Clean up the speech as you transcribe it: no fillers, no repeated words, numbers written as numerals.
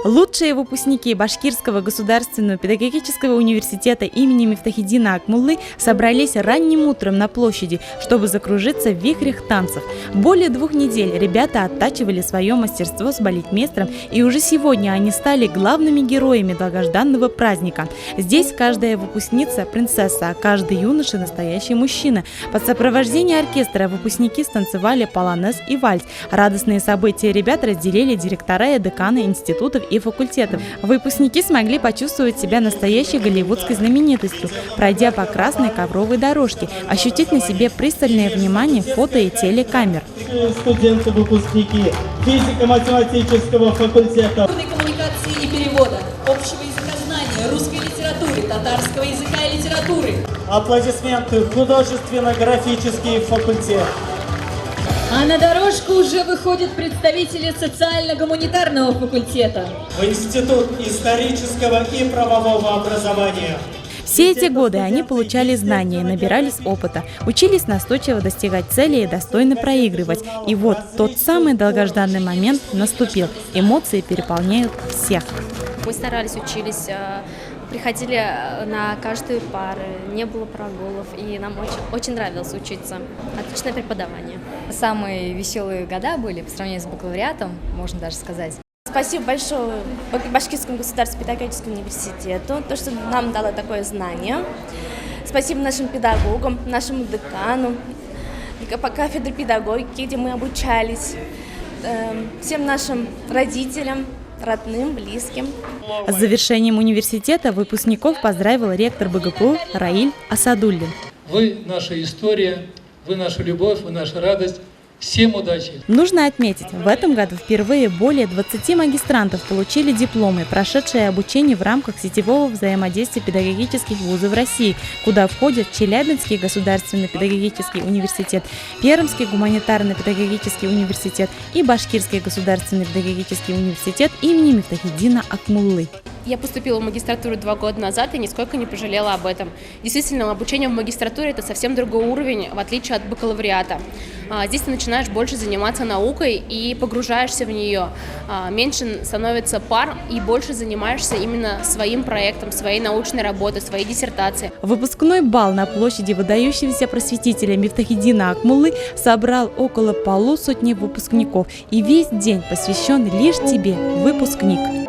Лучшие выпускники Башкирского государственного педагогического университета имени Мифтахиддина Акмуллы собрались ранним утром на площади, чтобы закружиться в вихрях танцев. Более 2 недель ребята оттачивали свое мастерство с балетмейстером, и уже сегодня они стали главными героями долгожданного праздника. Здесь каждая выпускница – принцесса, а каждый юноша – настоящий мужчина. Под сопровождение оркестра выпускники станцевали полонез и вальс. Радостные события ребят разделили директора и деканы институтов и факультетов. Выпускники смогли почувствовать себя настоящей голливудской знаменитостью, пройдя по красной ковровой дорожке, ощутить на себе пристальное внимание фото и телекамер. Студенты-выпускники физико-математического факультета. Коммуникации и перевода, общего языкознания, русской литературы, татарского языка и литературы. Аплодисменты художественно-графический факультет. А на дорожку уже выходят представители социально-гуманитарного факультета. В Институт исторического и правового образования. Все эти годы они получали знания, набирались опыта, учились настойчиво достигать цели и достойно проигрывать. И вот тот самый долгожданный момент наступил. Эмоции переполняют всех. Мы старались, учились, приходили на каждую пару, не было прогулов, и нам очень нравилось учиться. Отличное преподавание. Самые веселые года были по сравнению с бакалавриатом, можно даже сказать. Спасибо большое Башкирскому государственному педагогическому университету, то, что нам дало такое знание. Спасибо нашим педагогам, нашему декану, по кафедре педагогики, где мы обучались, всем нашим родителям, родным, близким. С завершением университета выпускников поздравил ректор БГПУ Раиль Асадуллин. Вы наша история, вы наша любовь, вы наша радость. Всем удачи! Нужно отметить, в этом году впервые более 20 магистрантов получили дипломы, прошедшие обучение в рамках сетевого взаимодействия педагогических вузов России, куда входят Челябинский государственный педагогический университет, Пермский гуманитарно-педагогический университет и Башкирский государственный педагогический университет имени Мифтахиддина Акмуллы. Я поступила в магистратуру 2 года назад и нисколько не пожалела об этом. Действительно, обучение в магистратуре – это совсем другой уровень, в отличие от бакалавриата. Здесь ты начинаешь больше заниматься наукой и погружаешься в нее. Меньше становится пар и больше занимаешься именно своим проектом, своей научной работой, своей диссертацией. Выпускной бал на площади выдающегося просветителя Мифтахиддина Акмуллы собрал около 150 выпускников. И весь день посвящен лишь тебе, выпускник.